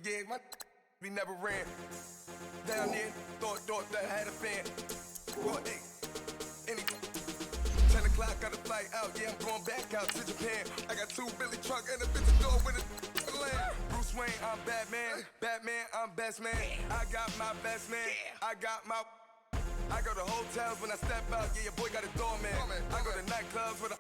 yeah, my we never ran. Down there, thought that I had a fan. Well, hey, any 10 o'clock, got a flight out, yeah, I'm going back out to Japan. I got 2 Billy truck and a bitch door with a land. Bruce Wayne, I'm Batman. Batman, I'm best man. I got my best man. I go to hotels when I step out, yeah, your boy got a doorman. I go to nightclubs with a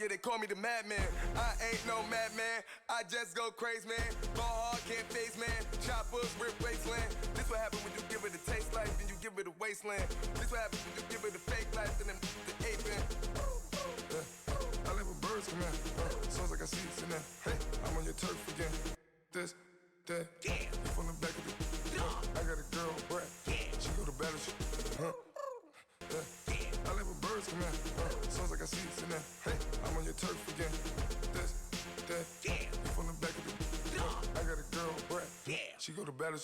yeah, they call me the madman. I ain't no madman, I just go crazy, man. Ball hard, can't face, man. Choppers, rip wasteland. This what happen when you give it a taste life, then you give it a wasteland. This what happens when you give it a fake life, then the aping. I live with birds come in, sounds like I see it in there. Hey, I'm on your turf again. This, that, you from the back of the I got a girl, Brad. She go to battle, I live with birds come in, sounds like I see it in there. Hey, I'm on your turf again. This, that, you from the back of the I got a girl, Brad. She go to battle,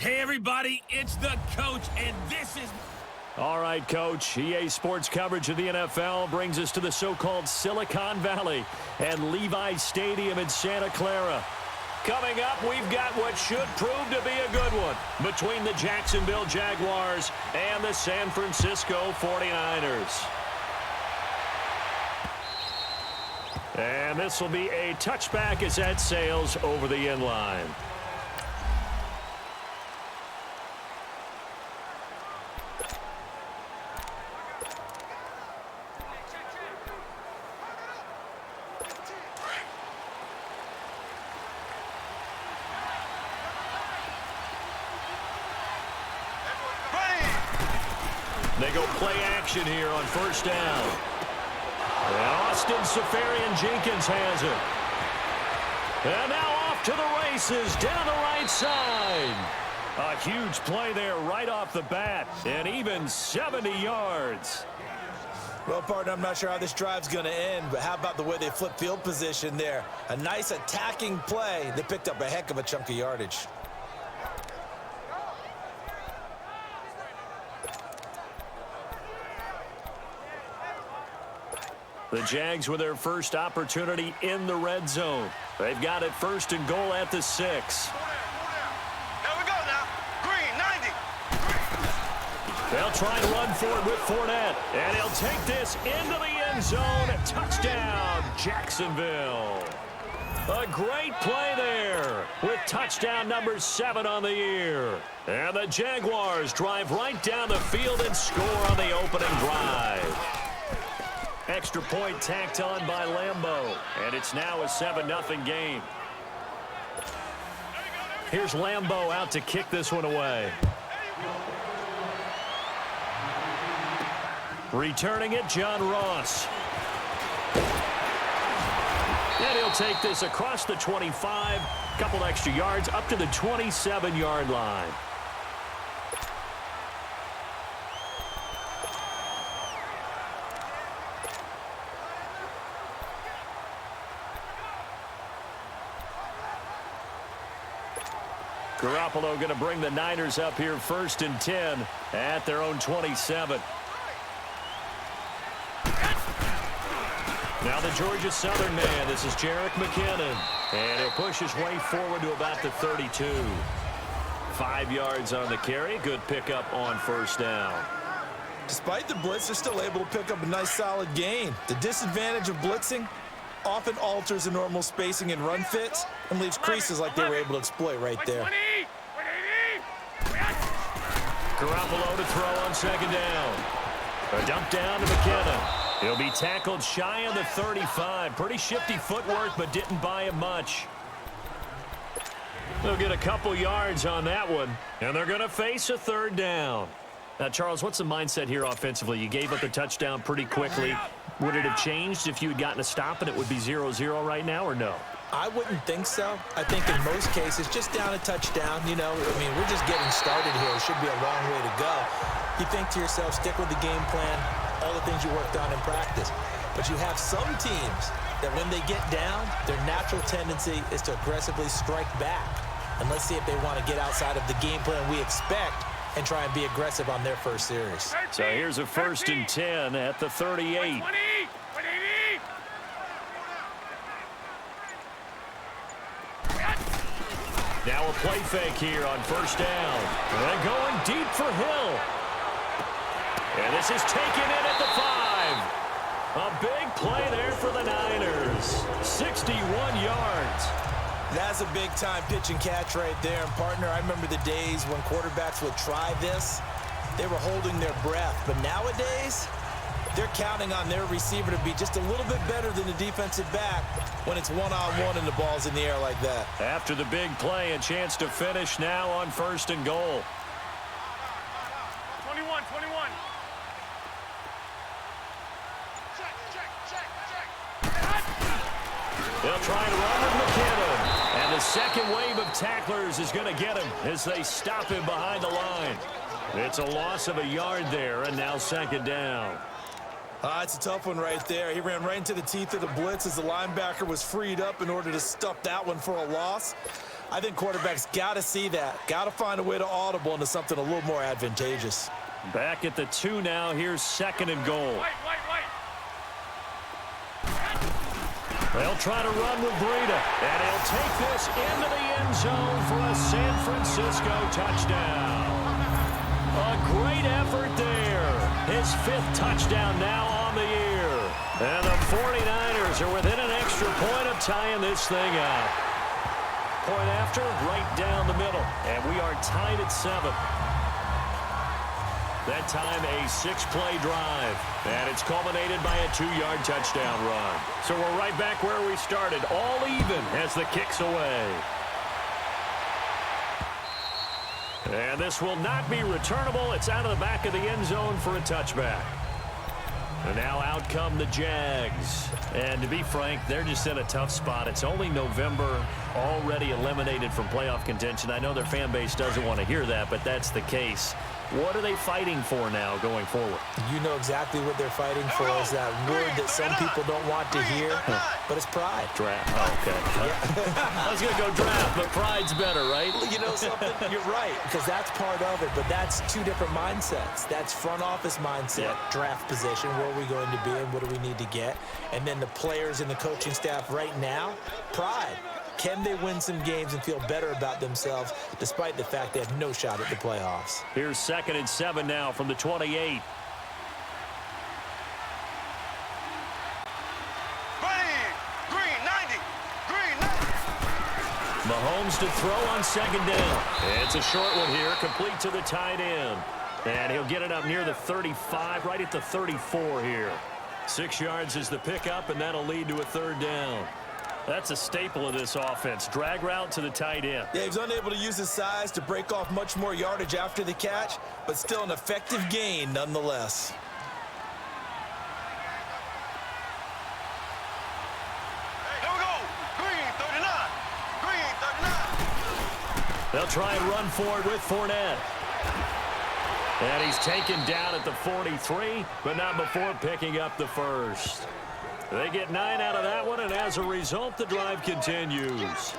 Hey, everybody, it's the coach, and this is... All right, Coach. EA Sports coverage of the NFL brings us to the so-called Silicon Valley and Levi Stadium in Santa Clara. Coming up, we've got what should prove to be a good one between the Jacksonville Jaguars and the San Francisco 49ers. And this will be a touchback as that sails over the end line. They go play action here on first down. And Austin Seferian-Jenkins has it. And now off to the races down the right side. A huge play there right off the bat. And even 70 yards. Well, partner, I'm not sure how this drive's going to end, but how about the way they flip field position there? A nice attacking play that picked up a heck of a chunk of yardage. The Jags with their first opportunity in the red zone. They've got it first and goal at the 6. There we go now. Green, 90. They'll try and run for it with Fournette. And he'll take this into the end zone. Touchdown, Jacksonville. A great play there with touchdown number 7 on the year. And the Jaguars drive right down the field and score on the opening drive. Extra point tacked on by Lambeau. And it's now a 7-0 game. Here's Lambeau out to kick this one away. Returning it, John Ross. And he'll take this across the 25. Couple extra yards up to the 27-yard line. Garoppolo going to bring the Niners up here first and 10 at their own 27. Now the Georgia Southern man, this is Jerick McKinnon. And he'll push his way forward to about the 32. 5 yards on the carry. Good pickup on first down. Despite the blitz, they're still able to pick up a nice solid gain. The disadvantage of blitzing often alters the normal spacing and run fits and leaves creases like they were able to exploit right there. Garoppolo to throw on second down. A dump down to McKinnon. He'll be tackled shy of the 35. Pretty shifty footwork, but didn't buy him much. They'll get a couple yards on that one, and they're going to face a third down. Now, Charles, what's the mindset here offensively? You gave up the touchdown pretty quickly. Would it have changed if you had gotten a stop and it would be 0-0 right now, or no? I wouldn't think so. I think in most cases, just down a touchdown, you know, I mean, we're just getting started here. It should be a long way to go. You think to yourself, stick with the game plan, all the things you worked on in practice. But you have some teams that when they get down, their natural tendency is to aggressively strike back. And let's see if they want to get outside of the game plan we expect and try and be aggressive on their first series. So here's a 1st and 10 at the 38. Now a play fake here on 1st down. And going deep for Hill. And this is taken in at the 5. A big play there for the Niners. 61 yards. That's a big-time pitch and catch right there. And, partner, I remember the days when quarterbacks would try this. They were holding their breath. But nowadays, they're counting on their receiver to be just a little bit better than the defensive back when it's one-on-one and the ball's in the air like that. After the big play, a chance to finish now on 1st and goal. 21. They'll try and run with McKinnon. And the second wave of tacklers is going to get him as they stop him behind the line. It's a loss of a yard there, and now 2nd down. It's a tough one right there. He ran right into the teeth of the blitz as the linebacker was freed up in order to stuff that one for a loss. I think quarterbacks got to see that. Got to find a way to audible into something a little more advantageous. Back at the 2 now. Here's 2nd and goal. They'll try to run with Breida, and he'll take this into the end zone for a San Francisco touchdown. A great effort there. His 5th touchdown now on the year. And the 49ers are within an extra point of tying this thing up. Point after, right down the middle, and we are tied at 7. That time a 6-play drive, and it's culminated by a 2-yard touchdown run. So we're right back where we started, all even as the kick's away. And this will not be returnable. It's out of the back of the end zone for a touchback. And now out come the Jags. And to be frank, they're just in a tough spot. It's only November, already eliminated from playoff contention. I know their fan base doesn't want to hear that, but that's the case. What are they fighting for now going forward? You know exactly what they're fighting for is that word that some people don't want to hear, but it's pride. Draft. Okay. I was going to go draft, but pride's better, right? You know something? You're right, because that's part of it, but that's 2 different mindsets. That's front office mindset, draft position, where are we going to be and what do we need to get? And then the players and the coaching staff right now, pride. Can they win some games and feel better about themselves despite the fact they have no shot at the playoffs? Here's 2nd and 7 now from the 28. Mahomes to throw on 2nd down. It's a short one here, complete to the tight end. And he'll get it up near the 35, right at the 34 here. 6 yards is the pickup, and that'll lead to a 3rd down. That's a staple of this offense. Drag route to the tight end. Yeah, he was unable to use his size to break off much more yardage after the catch, but still an effective gain nonetheless. Here we go. Green 39. They'll try and run forward with Fournette. And he's taken down at the 43, but not before picking up the 1st. They get 9 out of that one, and as a result, the drive continues.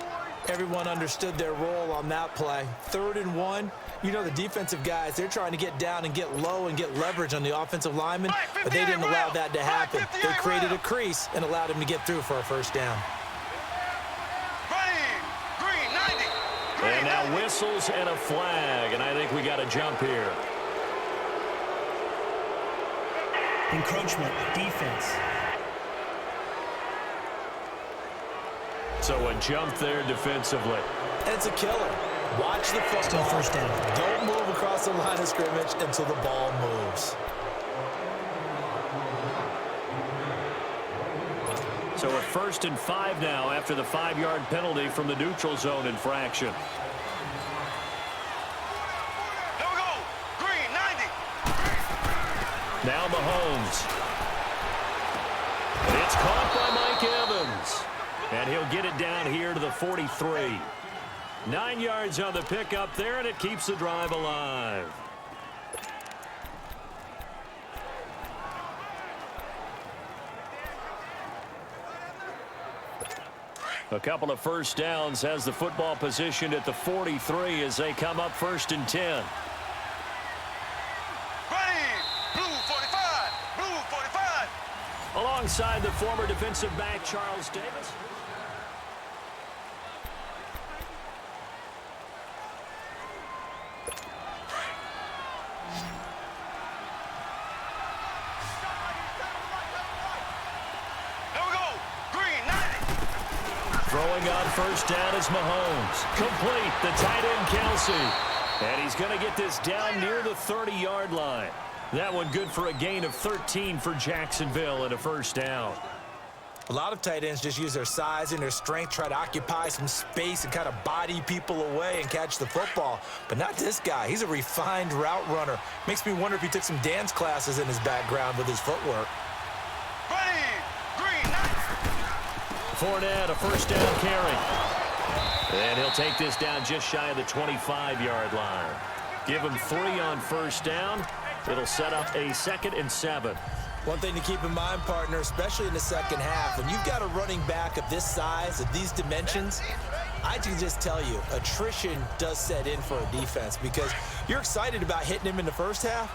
Everyone understood their role on that play. 3rd and 1. You know the defensive guys, they're trying to get down and get low and get leverage on the offensive lineman, but they didn't allow that to happen. They created a crease and allowed him to get through for a 1st down. Green 90. And now whistles and a flag, and I think we got a jump here. Encroachment, defense. So a jump there defensively. And it's a killer. Watch the football. Still 1st down. Don't move across the line of scrimmage until the ball moves. So a 1st and 5 now after the 5-yard penalty from the neutral zone infraction. Here we go. Green 90. Now Mahomes. It's caught by Mike Evans. And he'll get it down here to the 43. 9 yards on the pickup there, and it keeps the drive alive. A couple of first downs has the football positioned at the 43 as they come up 1st and 10. Ready. Blue 45. Blue 45. Alongside the former defensive back, Charles Davis. Throwing on first down is Mahomes. Complete, the tight end Kelsey. And he's going to get this down near the 30-yard line. That one good for a gain of 13 for Jacksonville and a first down. A lot of tight ends just use their size and their strength, try to occupy some space and kind of body people away and catch the football. But not this guy. He's a refined route runner. Makes me wonder if he took some dance classes in his background with his footwork. Fournette, a first down carry. And he'll take this down just shy of the 25-yard line. Give him 3 on first down. It'll set up a 2nd and 7. One thing to keep in mind, partner, especially in the second half, when you've got a running back of this size, of these dimensions, I can just tell you, attrition does set in for a defense because you're excited about hitting him in the first half.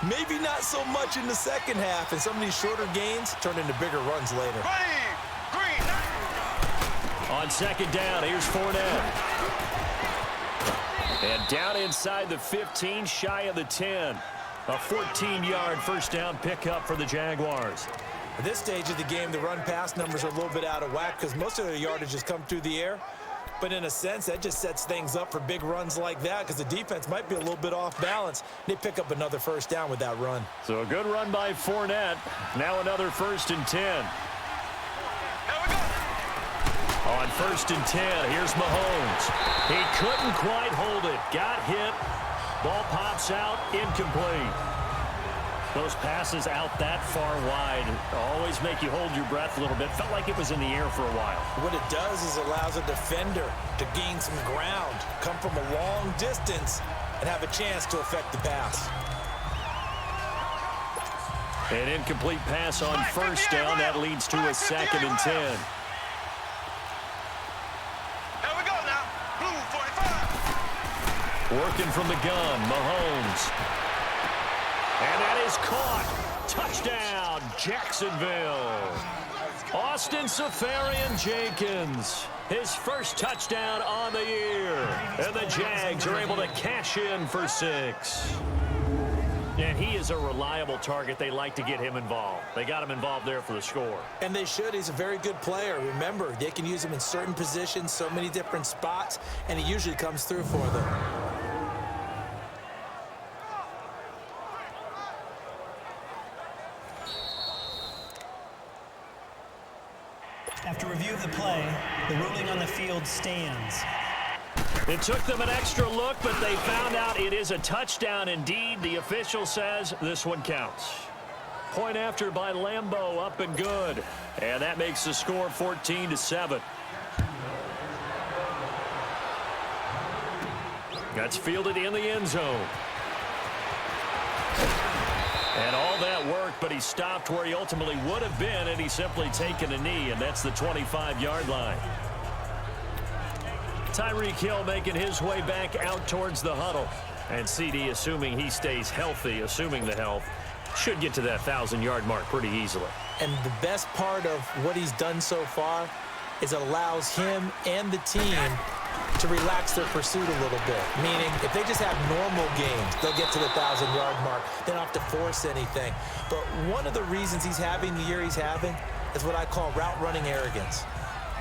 Maybe not so much in the second half, and some of these shorter gains turn into bigger runs later. On 2nd down, here's Fournette. And down inside the 15, shy of the 10. A 14-yard first down pickup for the Jaguars. At this stage of the game, the run-pass numbers are a little bit out of whack because most of the yardage has come through the air. But in a sense, that just sets things up for big runs like that because the defense might be a little bit off balance. They pick up another first down with that run. So a good run by Fournette. Now another 1st and 10. On 1st and 10, here's Mahomes. He couldn't quite hold it. Got hit. Ball pops out, incomplete. Those passes out that far wide always make you hold your breath a little bit. Felt like it was in the air for a while. What it does is it allows a defender to gain some ground, come from a long distance, and have a chance to affect the pass. An incomplete pass on first down. That leads to a 2nd and 10. Working from the gun, Mahomes. And that is caught. Touchdown, Jacksonville. Austin Seferian-Jenkins, his first touchdown on the year. And the Jags are able to cash in for 6. And he is a reliable target. They like to get him involved. They got him involved there for the score. And they should. He's a very good player. Remember, they can use him in certain positions, so many different spots, and he usually comes through for them. After review of the play, the ruling on the field stands. It took them an extra look, but they found out it is a touchdown indeed. The official says this one counts. Point after by Lambeau, up and good. And that makes the score 14-7. That's fielded in the end zone. And all that work, but he stopped where he ultimately would have been, and he's simply taken a knee, and that's the 25-yard line. Tyreek Hill making his way back out towards the huddle. And CD, assuming he stays healthy, assuming the health, should get to that 1,000-yard mark pretty easily. And the best part of what he's done so far is it allows him and the team to relax their pursuit a little bit. Meaning, if they just have normal games, they'll get to the 1,000-yard mark. They don't have to force anything. But one of the reasons he's having the year he's having is what I call route running arrogance.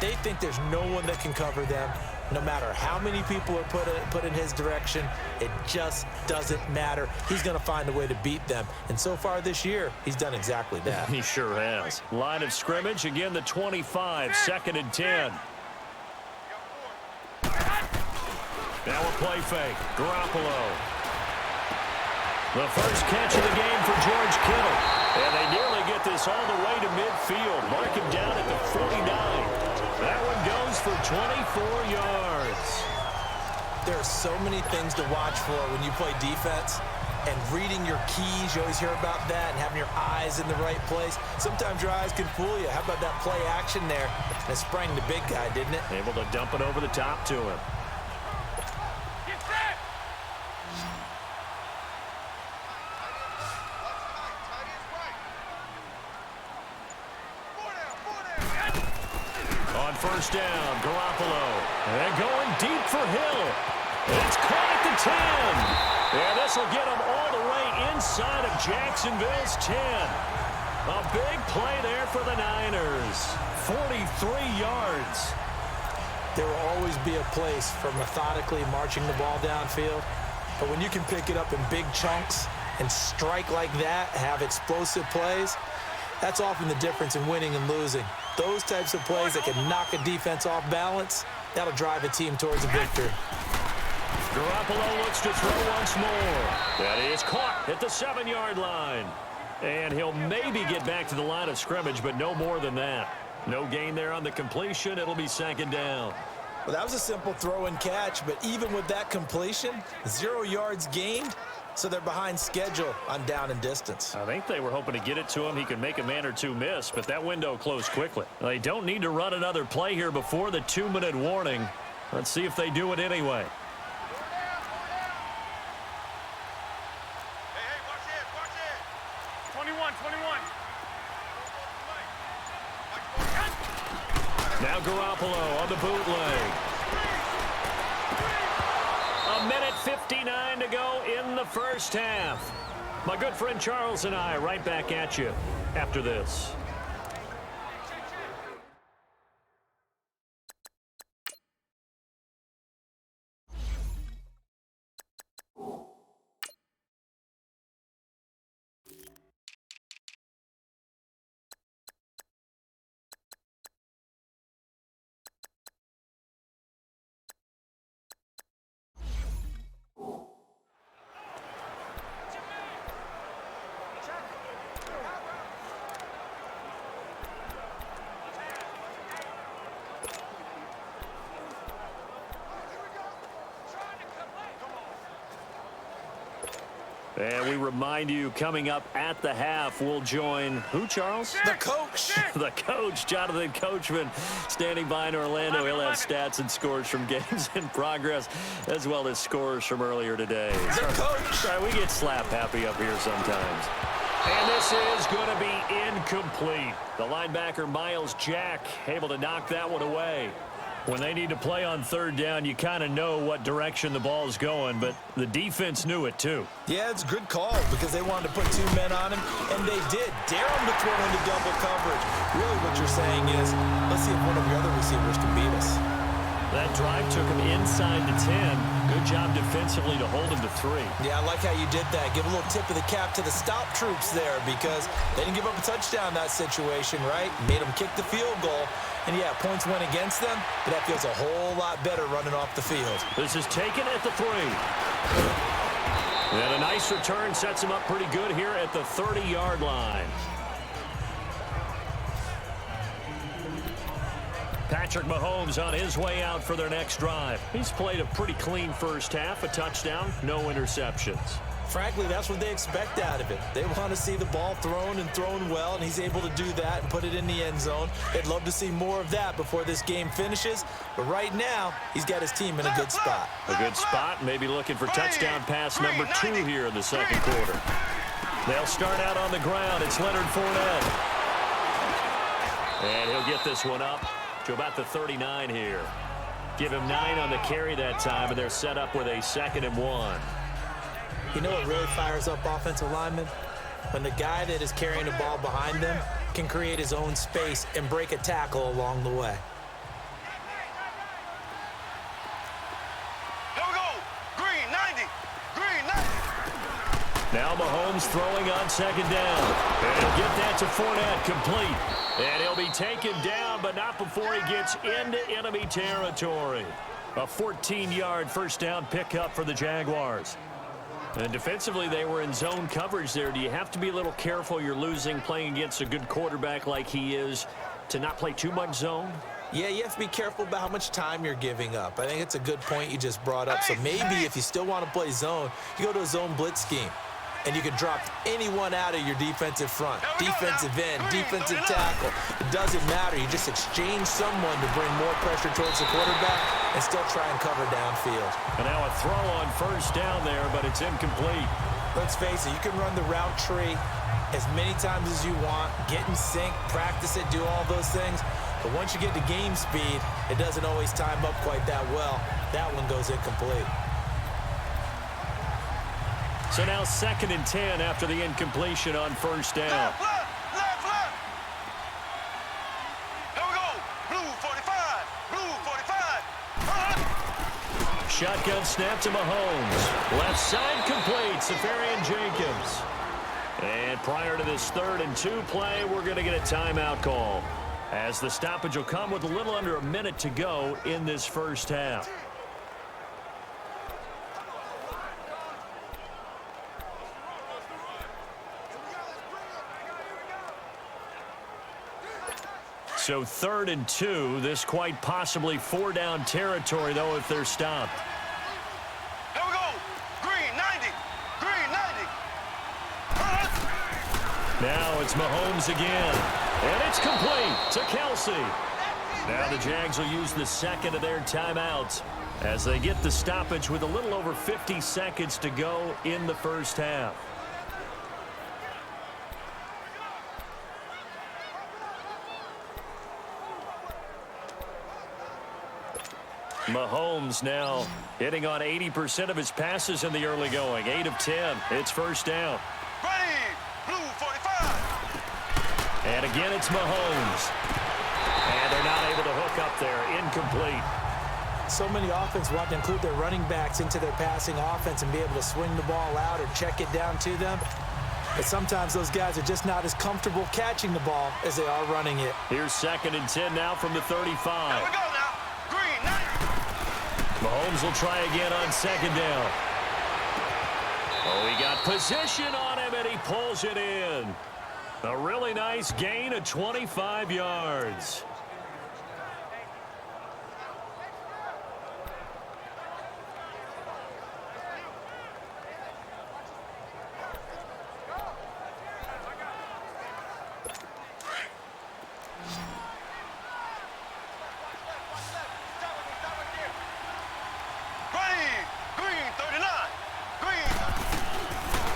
They think there's no one that can cover them. No matter how many people are put in his direction, it just doesn't matter. He's going to find a way to beat them. And so far this year, he's done exactly that. He sure has. Line of scrimmage, again the 25, 2nd and 10. Now a play fake. Garoppolo. The first catch of the game for George Kittle. And they nearly get this all the way to midfield. Mark him down at the 49. That one goes for 24 yards. There are so many things to watch for when you play defense. and reading your keys. You always hear about that, and having your eyes in the right place. Sometimes your eyes can fool you. How about that play action there? That sprang the big guy, didn't it? Able to dump it over the top to him. On first down, Garoppolo. And going deep for Hill. It's caught at the 10. And this will get him all the way inside of Jacksonville's 10. A big play there for the Niners. 43 yards. There will always be a place for methodically marching the ball downfield. But when you can pick it up in big chunks and strike like that, have explosive plays, that's often the difference in winning and losing. Those types of plays that can knock a defense off balance, that'll drive a team towards a victory. Garoppolo looks to throw once more. That is caught at the 7-yard line. And he'll maybe get back to the line of scrimmage, but no more than that. No gain there on the completion. It'll be second down. Well, that was a simple throw and catch, but even with that completion, 0 yards gained, so they're behind schedule on down and distance. I think they were hoping to get it to him. He could make a man or two miss, but that window closed quickly. They don't need to run another play here before the 2-minute warning. Let's see if they do it anyway. Hey, watch it. 21. Now Garoppolo on the bootleg. 1:59 to go in the first half. My good friend Charles and I right back at you after this. And we remind you, coming up at the half, we'll join who, Charles? The coach. The coach, Jonathan Coachman, standing by in Orlando. He'll have stats and scores from games in progress, as well as scores from earlier today. The coach. Sorry, we get slap happy up here sometimes. And this is going to be incomplete. The linebacker, Miles Jack, able to knock that one away. When they need to play on third down, you kind of know what direction the ball's going, but the defense knew it too. Yeah, it's a good call because they wanted to put 2 men on him, and they did. Dare him to throw into double coverage. Really what you're saying is, let's see if one of your other receivers can beat us. That drive took him inside the 10. Good job defensively to hold him to 3. Yeah, I like how you did that. Give a little tip of the cap to the stop troops there because they didn't give up a touchdown in that situation, right? Made them kick the field goal. And, yeah, points went against them, but that feels a whole lot better running off the field. This is taken at the 3. And a nice return sets him up pretty good here at the 30-yard line. Patrick Mahomes on his way out for their next drive. He's played a pretty clean first half, a touchdown, no interceptions. Frankly, that's what they expect out of it. They want to see the ball thrown and thrown well, and he's able to do that and put it in the end zone. They'd love to see more of that before this game finishes, but right now, he's got his team in a good spot. A good spot, maybe looking for touchdown pass number 2 here in the second quarter. They'll start out on the ground. It's Leonard Fournette. And he'll get this one up to about the 39 here. Give him 9 on the carry that time, and they're set up with a 2nd and 1. You know what really fires up offensive linemen? When the guy that is carrying the ball behind them can create his own space and break a tackle along the way. Here we go. Green, 90. Green, 90. Now Mahomes throwing on 2nd down. And he'll get that to Fournette, complete. And he'll be taken down, but not before he gets into enemy territory. A 14-yard first down pickup for the Jaguars. And defensively, they were in zone coverage there. Do you have to be a little careful? You're losing, playing against a good quarterback like he is, to not play too much zone? Yeah, you have to be careful about how much time you're giving up. I think it's a good point you just brought up. So maybe if you still want to play zone, you go to a zone blitz scheme. and you can drop anyone out of your defensive front, defensive end, defensive tackle. It doesn't matter. You just exchange someone to bring more pressure towards the quarterback and still try and cover downfield. And now a throw on first down there, but it's incomplete. Let's face it, you can run the route tree as many times as you want, get in sync, practice it, do all those things. But once you get to game speed, it doesn't always time up quite that well. That one goes incomplete. So now 2nd and 10 after the incompletion on first down. Left. Here we go. Blue 45. Blue 45. Shotgun snap to Mahomes. Left side complete. Safarian Jenkins. And prior to this 3rd and 2 play, we're going to get a timeout call, as the stoppage will come with a little under a minute to go in this first half. So 3rd and 2, this quite possibly 4-down territory, though, if they're stopped. Here we go. Green 90. Green 90. Now it's Mahomes again. And it's complete to Kelsey. Now the Jags will use the 2nd of their timeouts as they get the stoppage with a little over 50 seconds to go in the first half. Mahomes now hitting on 80% of his passes in the early going. 8 of 10. It's first down. Ready. Blue 45. And again, it's Mahomes. And they're not able to hook up there. Incomplete. So many offenses want to include their running backs into their passing offense and be able to swing the ball out or check it down to them. But sometimes those guys are just not as comfortable catching the ball as they are running it. Here's 2nd and 10 now from the 35. Here we go now. Green 90. Mahomes will try again on 2nd down. Oh, he got position on him, and he pulls it in. A really nice gain of 25 yards.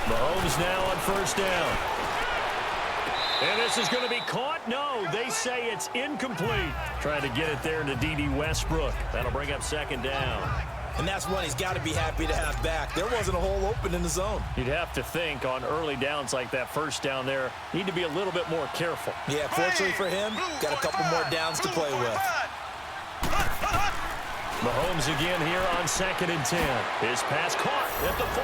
Mahomes now on first down. And this is going to be caught. No, they say it's incomplete. Trying to get it there to D.D. Westbrook. That'll bring up 2nd down. And that's one he's got to be happy to have back. There wasn't a hole open in the zone. You'd have to think on early downs like that first down there, need to be a little bit more careful. Yeah, fortunately for him, got a couple more downs to play with. Mahomes again here on 2nd and 10. His pass caught at the 4.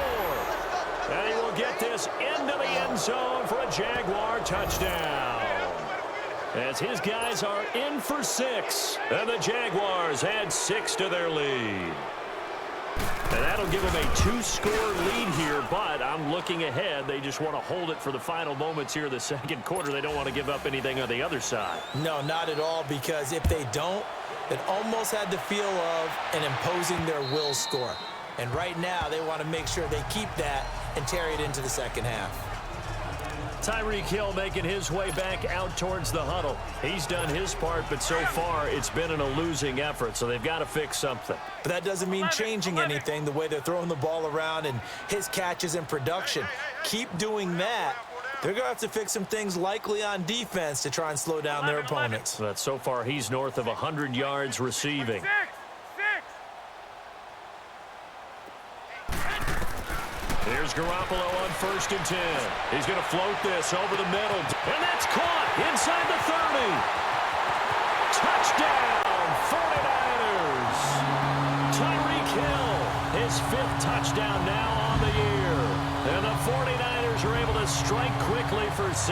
And he will get this into the end zone for a Jaguar touchdown. As his guys are in for 6. And the Jaguars add 6 to their lead. And that'll give them a 2-score lead here, but I'm looking ahead. They just want to hold it for the final moments here in the 2nd quarter. They don't want to give up anything on the other side. No, not at all, because if they don't, it almost had the feel of an imposing their will score. And right now, they want to make sure they keep that and carry it into the 2nd half. Tyreek Hill making his way back out towards the huddle. He's done his part, but so far it's been in a losing effort, so they've got to fix something. But that doesn't mean changing anything, the way they're throwing the ball around and his catches and production. Keep doing that. They're going to have to fix some things likely on defense to try and slow down their opponents. But so far he's north of 100 yards receiving. Here's Garoppolo on 1st and 10. He's going to float this over the middle. And that's caught inside the 30. Touchdown, 49ers. Tyreek Hill, his 5th touchdown now on the year. And the 49ers are able to strike quickly for 6.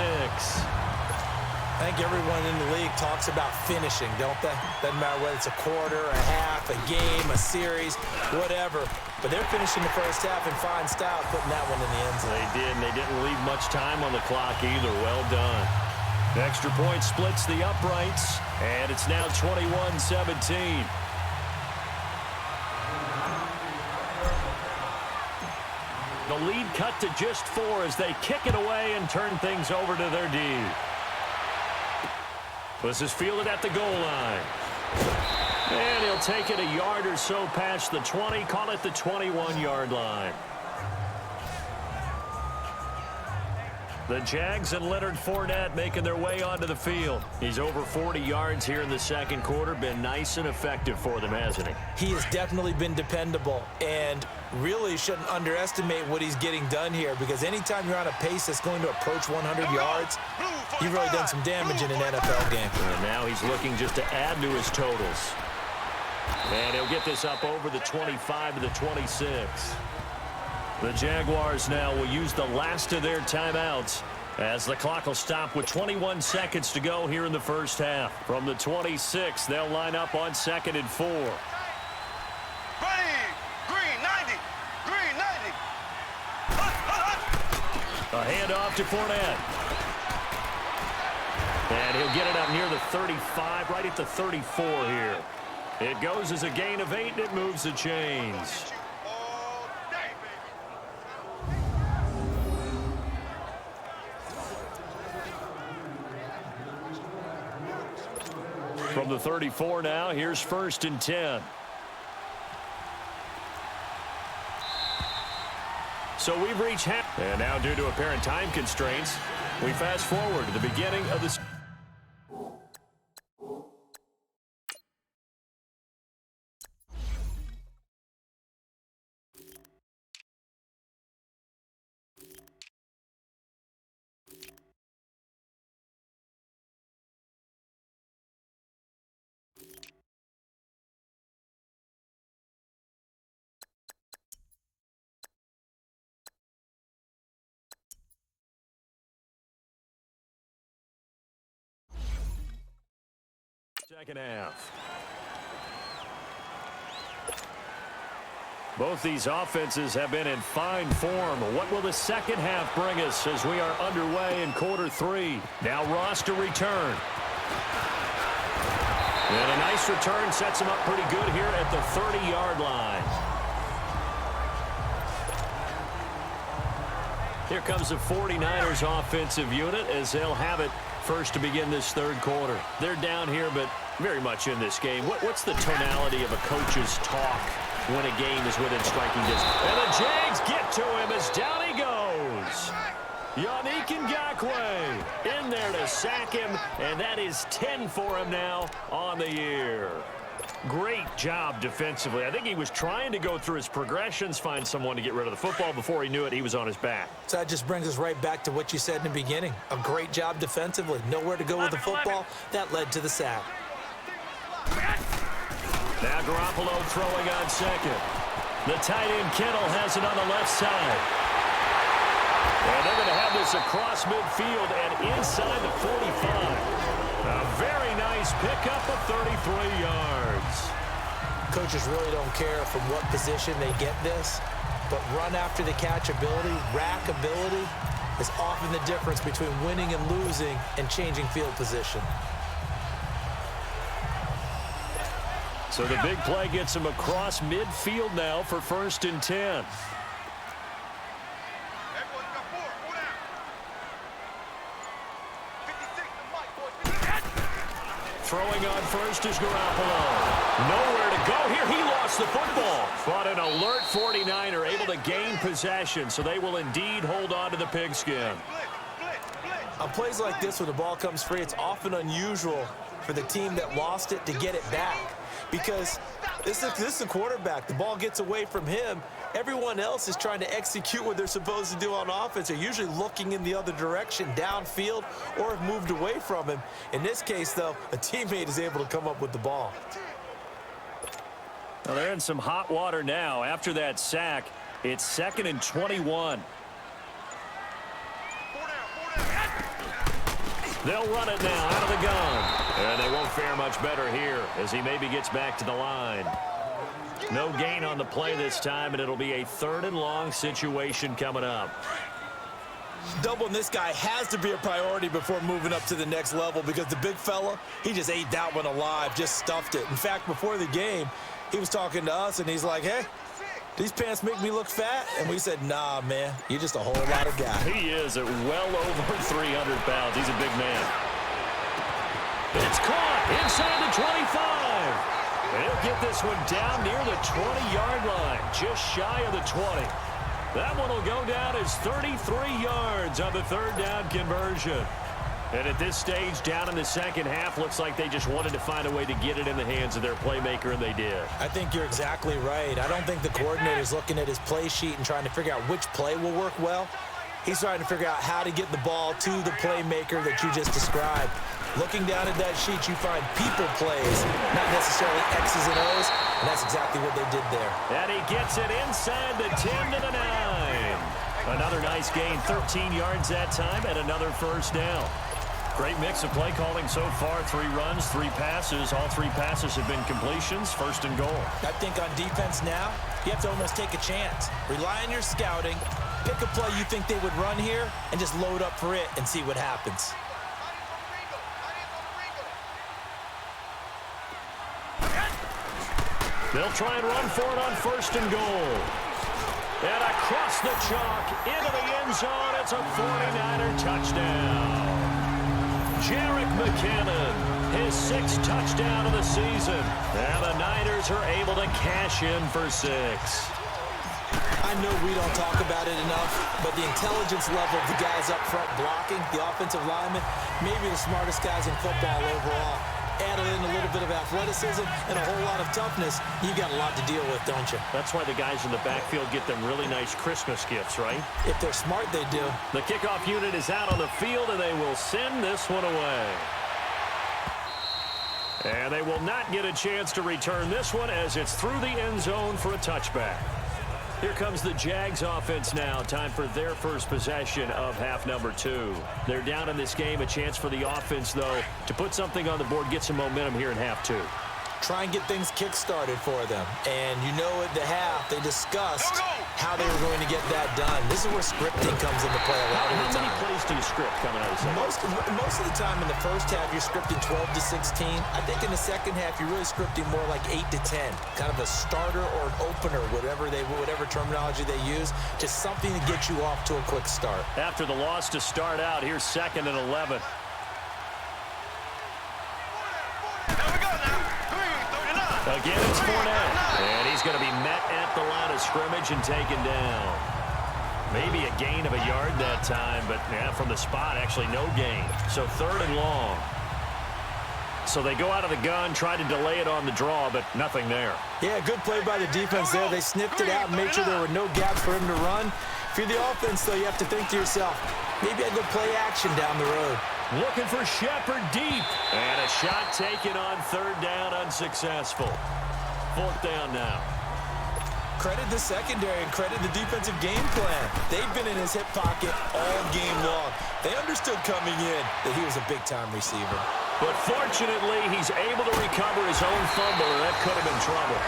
I think everyone in the league talks about finishing, don't they? Doesn't matter whether it's a quarter, a half, a game, a series, whatever. But they're finishing the first half in fine style, putting that one in the end zone. They did, and they didn't leave much time on the clock either. Well done. The extra point splits the uprights, and it's now 21-17. The lead cut to just 4 as they kick it away and turn things over to their D. This is fielded at the goal line. And he'll take it a yard or so past the 20, call it the 21-yard line. The Jags and Leonard Fournette making their way onto the field. He's over 40 yards here in the second quarter. Been nice and effective for them, hasn't he? He has definitely been dependable, and really shouldn't underestimate what he's getting done here, because anytime you're on a pace that's going to approach 100 yards, you've really done some damage in an NFL game. And now he's looking just to add to his totals. And he'll get this up over the 25 to the 26. The Jaguars now will use the last of their timeouts as the clock will stop with 21 seconds to go here in the first half. From the 26, they'll line up on 2nd and 4. Ready. Green 90. Green 90. A handoff to Fournette. And he'll get it up near the 35, right at the 34 here. It goes as a gain of 8, and it moves the chains. From the 34 now, here's 1st and 10. So we've reached half. And now due to apparent time constraints, we fast forward to the beginning of the... second half. Both these offenses have been in fine form. What will the second half bring us as we are underway in quarter 3? Now Ross to return. And a nice return sets him up pretty good here at the 30-yard line. Here comes the 49ers offensive unit as they'll have it first to begin this third quarter. They're down here, but very much in this game. What's the tonality of a coach's talk when a game is within striking distance? And the Jags get to him as down he goes. Yannick Ngakoue in there to sack him, and that is 10 for him now on the year. Great job defensively. I think he was trying to go through his progressions, find someone to get rid of the football. Before he knew it, he was on his back. So that just brings us right back to what you said in the beginning. A great job defensively. Nowhere to go with the football. That led to the sack. Now Garoppolo throwing on second. The tight end Kittle has it on the left side. And they're going to have this across midfield and inside the 45. A very nice pickup of 33 yards. Coaches really don't care from what position they get this, but run after the catch ability, rack ability is often the difference between winning and losing and changing field position. So the big play gets him across midfield now for 1st and 10. Throwing on first is Garoppolo. Nowhere to go here. He lost the football. But an alert 49er able to gain possession, so they will indeed hold on to the pigskin. On plays like this, when the ball comes free, it's often unusual for the team that lost it to get it back, because this is a quarterback. The ball gets away from him. Everyone else is trying to execute what they're supposed to do on offense. They're usually looking in the other direction, downfield, or have moved away from him. In this case, though, a teammate is able to come up with the ball. Well, they're in some hot water now. After that sack, it's 2nd and 21. They'll run it now out of the gun. And they won't fare much better here as he maybe gets back to the line. No gain on the play this time, and it'll be a 3rd and long situation coming up. Doubling this guy has to be a priority before moving up to the next level, because the big fella, he just ate that one alive, just stuffed it. In fact, before the game, he was talking to us, and he's like, hey, these pants make me look fat? And we said, nah, man, you're just a whole lot of guy. He is at well over 300 pounds. He's a big man. It's caught inside the 25. And he'll get this one down near the 20-yard line, just shy of the 20. That one will go down as 33 yards on the third down conversion. And at this stage, down in the second half, looks like they just wanted to find a way to get it in the hands of their playmaker, and they did. I think you're exactly right. I don't think the coordinator's looking at his play sheet and trying to figure out which play will work well. He's trying to figure out how to get the ball to the playmaker that you just described. Looking down at that sheet, you find people plays, not necessarily X's and O's, and that's exactly what they did there. And he gets it inside the 10 to the 9. Another nice gain, 13 yards that time, and another first down. Great mix of play calling so far. 3 runs, 3 passes. All 3 passes have been completions, first and goal. I think on defense now, you have to almost take a chance. Rely on your scouting. Pick a play you think they would run here and just load up for it and see what happens. They'll try and run for it on first and goal. And across the chalk, into the end zone. It's a 49er touchdown. Jerick McKinnon, his 6th touchdown of the season. And the Niners are able to cash in for 6. I know we don't talk about it enough, but the intelligence level of the guys up front blocking, the offensive linemen, maybe the smartest guys in football overall. Add in a little bit of athleticism and a whole lot of toughness, you got a lot to deal with, don't you? That's why the guys in the backfield get them really nice Christmas gifts, right? If they're smart, they do. The kickoff unit is out on the field, and they will send this one away. And they will not get a chance to return this one as it's through the end zone for a touchback. Here comes the Jags offense now. Time for their first possession of half number 2. They're down in this game. A chance for the offense, though, to put something on the board, get some momentum here in half 2. Try and get things kick-started for them. And you know at the half, they discussed how they were going to get that done. This is where scripting comes into play a lot of the time. How many plays do you script coming out of the second? Most of the time in the first half, you're scripting 12 to 16. I think in the second half, you're really scripting more like 8 to 10. Kind of a starter or an opener, whatever terminology they use, just something to get you off to a quick start. After the loss to start out, here's 2nd and 11. Again, it's Fournette, and he's going to be met at the line of scrimmage and taken down. Maybe a gain of a yard that time, but yeah, from the spot, actually no gain. So 3rd and long. So they go out of the gun, try to delay it on the draw, but nothing there. Yeah, good play by the defense there. They sniffed it out and made sure there were no gaps for him to run. If you're the offense, though, you have to think to yourself, maybe I go play action down the road. Looking for Shepard deep. And a shot taken on 3rd down, unsuccessful. 4th down now. Credit the secondary and credit the defensive game plan. They've been in his hip pocket all game long. They understood coming in that he was a big-time receiver. But fortunately, he's able to recover his own fumble, and that could have been trouble.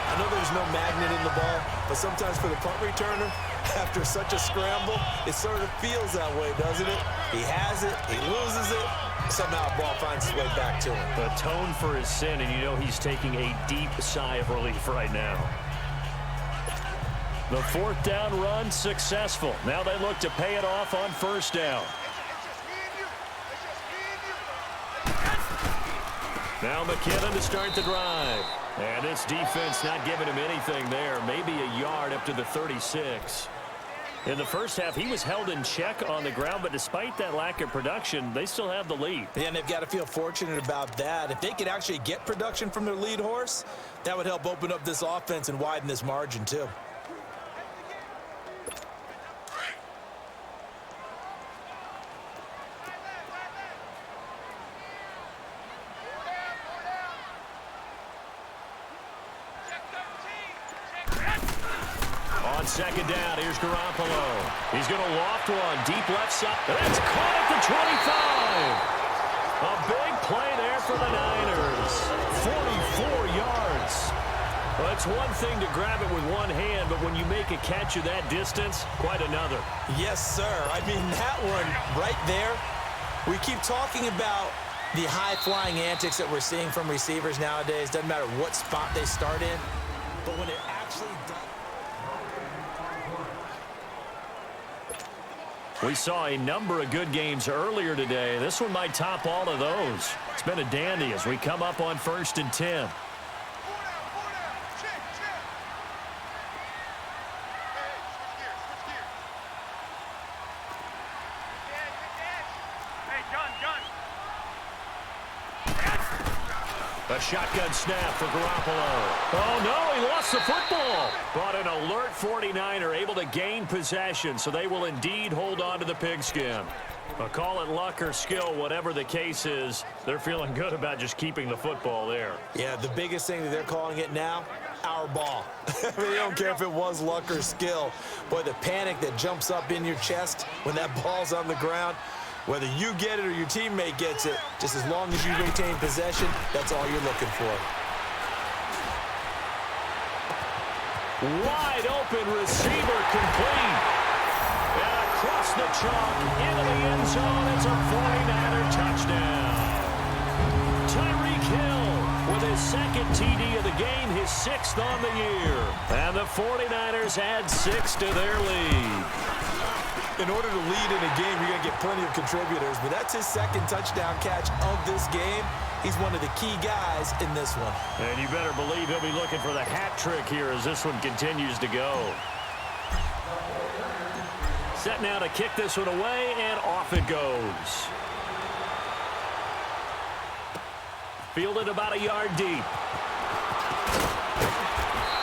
I know there's no magnet in the ball, but sometimes for the punt returner, after such a scramble, it sort of feels that way, doesn't it? He has it, he loses it, somehow the ball finds its way back to him. Atone for his sin, and you know he's taking a deep sigh of relief right now. The 4th down run successful. Now they look to pay it off on 1st down. Now McKinnon to start the drive. And this defense not giving him anything there. Maybe a yard up to the 36. In the first half, he was held in check on the ground, but despite that lack of production, they still have the lead. Yeah, and they've got to feel fortunate about that. If they could actually get production from their lead horse, that would help open up this offense and widen this margin, too. On 2nd down, here's Garoppolo. He's going to loft one, deep left side. That's caught at the 25. A big play there for the Niners. 44 yards. Well, it's one thing to grab it with one hand, but when you make a catch of that distance, quite another. Yes, sir. I mean, that one right there, we keep talking about the high-flying antics that we're seeing from receivers nowadays. Doesn't matter what spot they start in, but when it actually does... We saw a number of good games earlier today. This one might top all of those. It's been a dandy as we come up on 1st and 10. A shotgun snap for Garoppolo. Oh, no, he lost the football. But an alert 49er able to gain possession, so they will indeed hold on to the pigskin. Call it luck or skill, whatever the case is, they're feeling good about just keeping the football there. Yeah, the biggest thing that they're calling it now, our ball. They don't care if it was luck or skill. Boy, the panic that jumps up in your chest when that ball's on the ground, whether you get it or your teammate gets it, just as long as you retain possession, that's all you're looking for. Wide open receiver complete. And across the chalk into the end zone. It's a 49er touchdown. Tyreek Hill with his second TD of the game, his 6th on the year. And the 49ers add 6 to their lead. In order to lead in a game, you're going to get plenty of contributors, but that's his 2nd touchdown catch of this game. He's one of the key guys in this one. And you better believe he'll be looking for the hat trick here as this one continues to go. Set now to kick this one away, and off it goes. Fielded about a yard deep.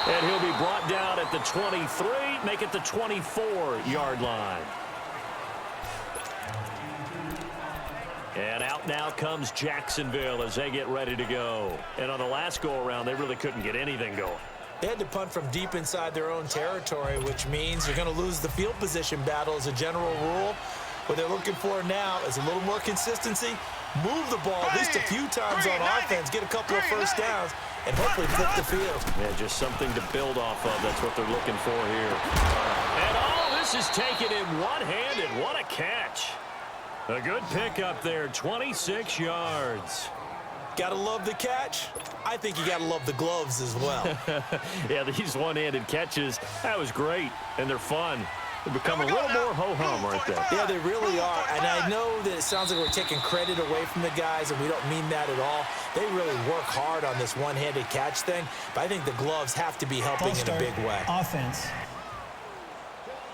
And he'll be brought down at the 23, make it the 24-yard line. And out now comes Jacksonville as they get ready to go. And on the last go-around, they really couldn't get anything going. They had to punt from deep inside their own territory, which means you're going to lose the field position battle as a general rule. What they're looking for now is a little more consistency, move the ball at least a few times on offense, get a couple of first downs, and hopefully flip the field. Yeah, just something to build off of. That's what they're looking for here. And all this is taken in one-handed. What a catch. A good pickup there, 26 yards. Gotta love the catch. I think you gotta love the gloves as well. Yeah, these one-handed catches, that was great, and they're fun. They become a little more ho-hum right there. Yeah, they really are. And I know that it sounds like we're taking credit away from the guys, and we don't mean that at all. They really work hard on this one-handed catch thing, but I think the gloves have to be helping in a big way. Offense.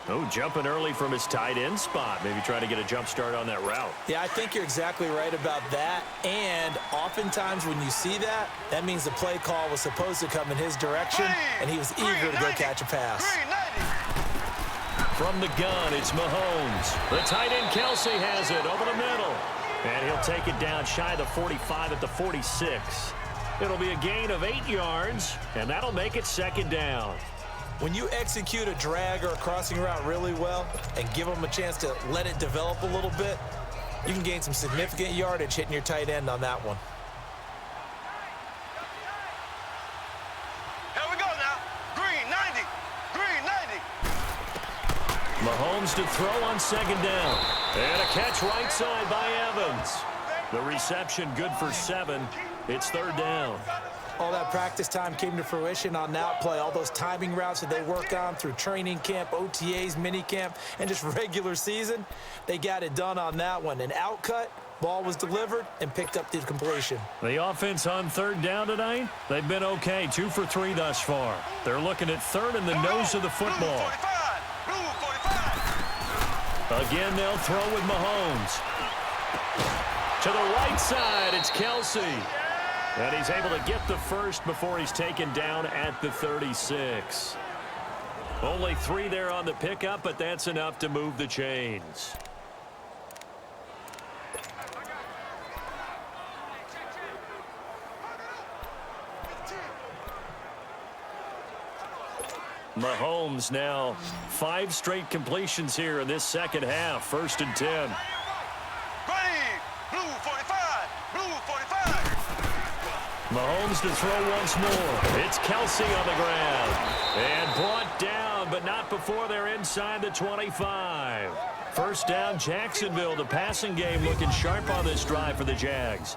Oh, jumping early from his tight end spot. Maybe trying to get a jump start on that route. Yeah, I think you're exactly right about that. And oftentimes when you see that, that means the play call was supposed to come in his direction, and he was eager to go catch a pass. From the gun, it's Mahomes. The tight end Kelsey has it over the middle. And he'll take it down shy of the 45 at the 46. It'll be a gain of 8 yards, and that'll make it 2nd down. When you execute a drag or a crossing route really well and give them a chance to let it develop a little bit, you can gain some significant yardage hitting your tight end on that one. Here we go now. Green 90. Green 90. Mahomes to throw on 2nd down. And a catch right side by Evans. The reception good for 7. It's 3rd down. All that practice time came to fruition on that play. All those timing routes that they work on through training camp, OTAs, minicamp, and just regular season, they got it done on that one. An outcut, ball was delivered, and picked up the completion. The offense on 3rd down tonight, they've been okay. 2 for 3 thus far. They're looking at 3rd in the nose of the football. Again, they'll throw with Mahomes. To the right side, it's Kelsey. And he's able to get the first before he's taken down at the 36. Only 3 there on the pickup, but that's enough to move the chains. Mahomes now 5 straight completions here in this 2nd half. 1st and 10. Mahomes to throw once more. It's Kelsey on the ground. And brought down, but not before they're inside the 25. 1st down, Jacksonville. The passing game looking sharp on this drive for the Jags.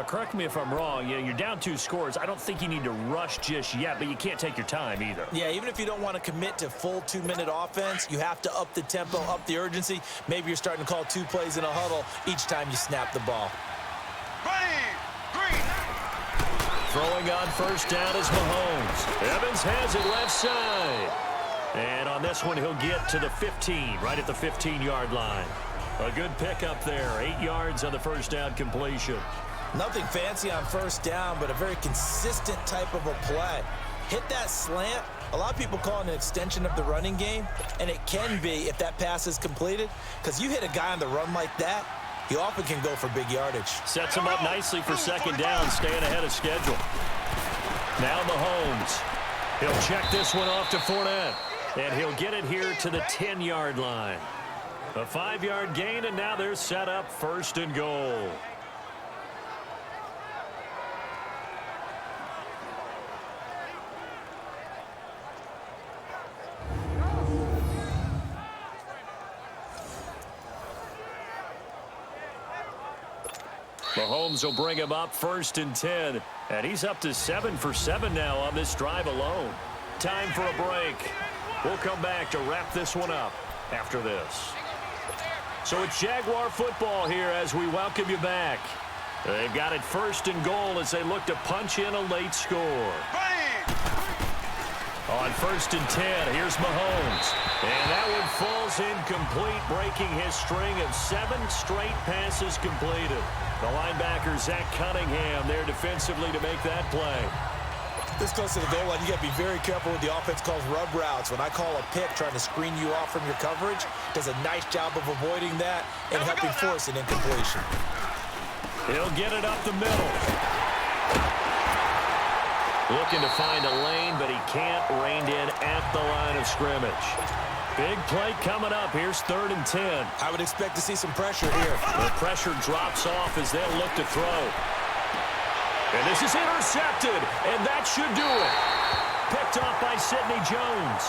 Correct me if I'm wrong. You're down 2 scores. I don't think you need to rush just yet, but you can't take your time either. Yeah, even if you don't want to commit to full 2-minute offense, you have to up the tempo, up the urgency. Maybe you're starting to call 2 plays in a huddle each time you snap the ball. Ready, green. Throwing on first down is Mahomes. Evans has it left side. And on this one, he'll get to the 15, right at the 15-yard line. A good pickup there, 8 yards on the first down completion. Nothing fancy on first down, but a very consistent type of a play. Hit that slant. A lot of people call it an extension of the running game, and it can be if that pass is completed, because you hit a guy on the run like that, he often can go for big yardage. Sets him up nicely for second down, staying ahead of schedule. Now Mahomes. He'll check this one off to Fournette, and he'll get it here to the 10-yard line. A 5-yard gain, and now they're set up first and goal. Mahomes will bring him up first and 10, and he's up to 7 for 7 now on this drive alone. Time for a break. We'll come back to wrap this one up after this. So it's Jaguar football here as we welcome you back. They've got it first and goal as they look to punch in a late score. On first and 10, here's Mahomes. And that one falls incomplete, breaking his string of 7 straight passes completed. The linebacker, Zach Cunningham, there defensively to make that play. This close to the goal line, you got to be very careful with the offense calls rub routes. When I call a pick trying to screen you off from your coverage, does a nice job of avoiding that and helping force an incompletion. He'll get it up the middle. Looking to find a lane, but he can't. Reined in at the line of scrimmage. Big play coming up. Here's 3rd and 10. I would expect to see some pressure here. The pressure drops off as they'll look to throw. And this is intercepted, and that should do it. Picked off by Sidney Jones.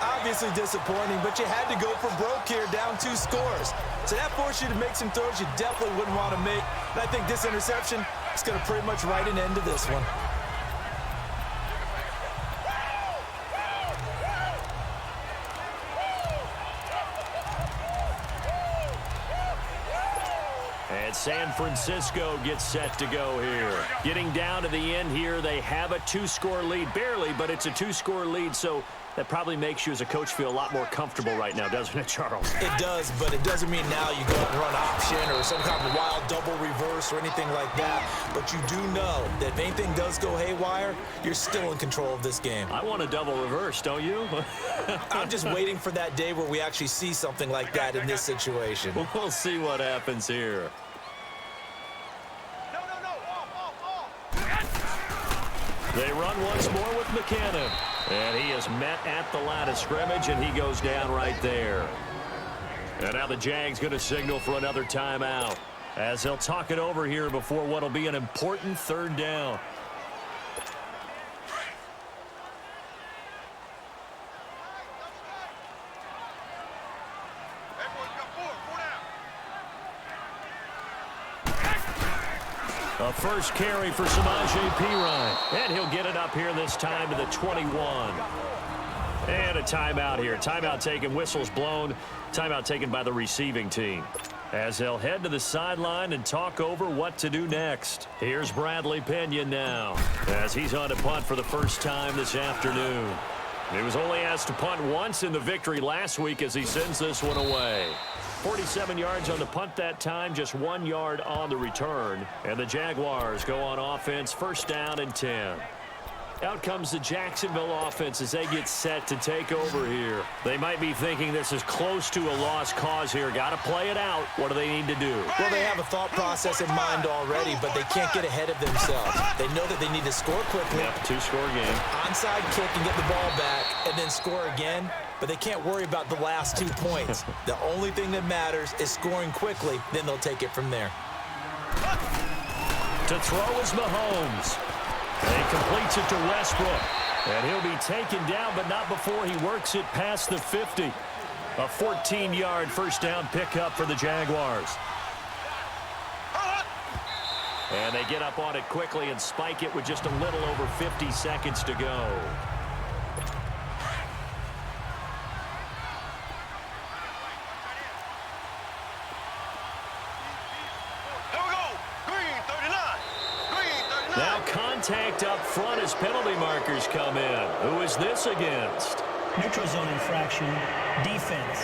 Obviously disappointing, but you had to go for broke here, down 2 scores. So that forced you to make some throws you definitely wouldn't want to make. And I think this interception is going to pretty much write an end to this one. And San Francisco gets set to go here. Getting down to the end here, they have a 2-score lead. Barely, but it's a 2-score lead, so that probably makes you as a coach feel a lot more comfortable right now, doesn't it, Charles? It does, but it doesn't mean now you go and run option or some kind of wild double reverse or anything like that. But you do know that if anything does go haywire, you're still in control of this game. I want a double reverse, don't you? I'm just waiting for that day where we actually see something like that in this situation. We'll see what happens here. They run once more with McKinnon. And he is met at the line of scrimmage, and he goes down right there. And now the Jags going to signal for another timeout as they'll talk it over here before what will be an important 3rd down. A first carry for Samaje Perine. And he'll get it up here this time to the 21. And a timeout here. Timeout taken, whistles blown. Timeout taken by the receiving team. As they'll head to the sideline and talk over what to do next. Here's Bradley Pinion now as he's on to punt for the first time this afternoon. He was only asked to punt once in the victory last week as he sends this one away. 47 yards on the punt that time, just 1 yard on the return. And the Jaguars go on offense, first down and 10. Out comes the Jacksonville offense as they get set to take over here. They might be thinking this is close to a lost cause here. Got to play it out. What do they need to do? Well, they have a thought process in mind already, but they can't get ahead of themselves. They know that they need to score quickly. Yep, 2-score game. Onside kick and get the ball back and then score again. But they can't worry about the last 2 points. The only thing that matters is scoring quickly. Then they'll take it from there. To throw is Mahomes. And he completes it to Westbrook. And he'll be taken down, but not before he works it past the 50. A 14-yard first down pickup for the Jaguars. And they get up on it quickly and spike it with just a little over 50 seconds to go. Now contact up front as penalty markers come in. Who is this against? Neutral zone infraction, defense.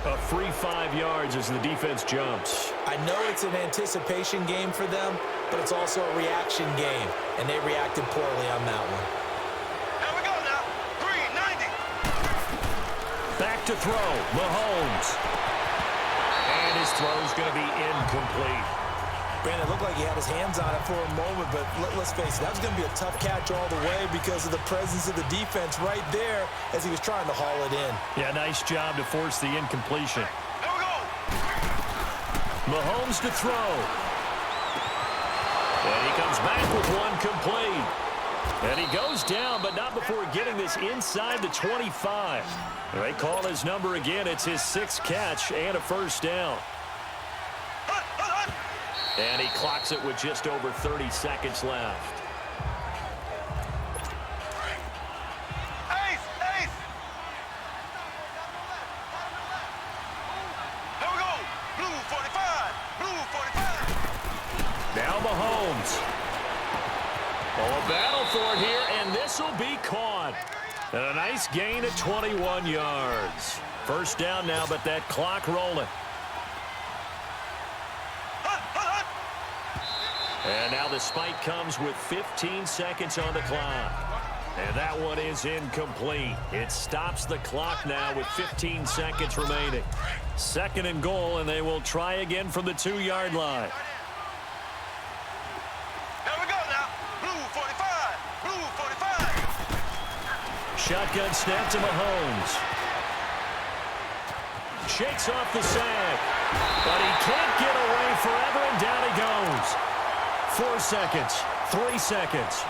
A free 5 yards as the defense jumps. I know it's an anticipation game for them, but it's also a reaction game, and they reacted poorly on that one. Here we go now. Green, 90. Back to throw, Mahomes. And his throw's going to be incomplete. Brandon, it looked like he had his hands on it for a moment, but let's face it, that was going to be a tough catch all the way because of the presence of the defense right there as he was trying to haul it in. Yeah, nice job to force the incompletion. Here we go. Mahomes to throw. And he comes back with one complete. And he goes down, but not before getting this inside the 25. They call his number again. It's his 6th catch and a first down. And he clocks it with just over 30 seconds left. Ace, ace. Here we go. Blue 45. Blue 45. Now Mahomes. Oh, a battle for it here, and this will be caught. And a nice gain at 21 yards. First down now, but that clock rolling. And now the spike comes with 15 seconds on the clock. And that one is incomplete. It stops the clock now with 15 seconds remaining. 2nd and goal, and they will try again from the 2-yard line. Here we go now. Blue 45. Blue 45. Shotgun snap to Mahomes. Shakes off the sack. But he can't get away forever, and down he goes. 4 seconds, 3 seconds,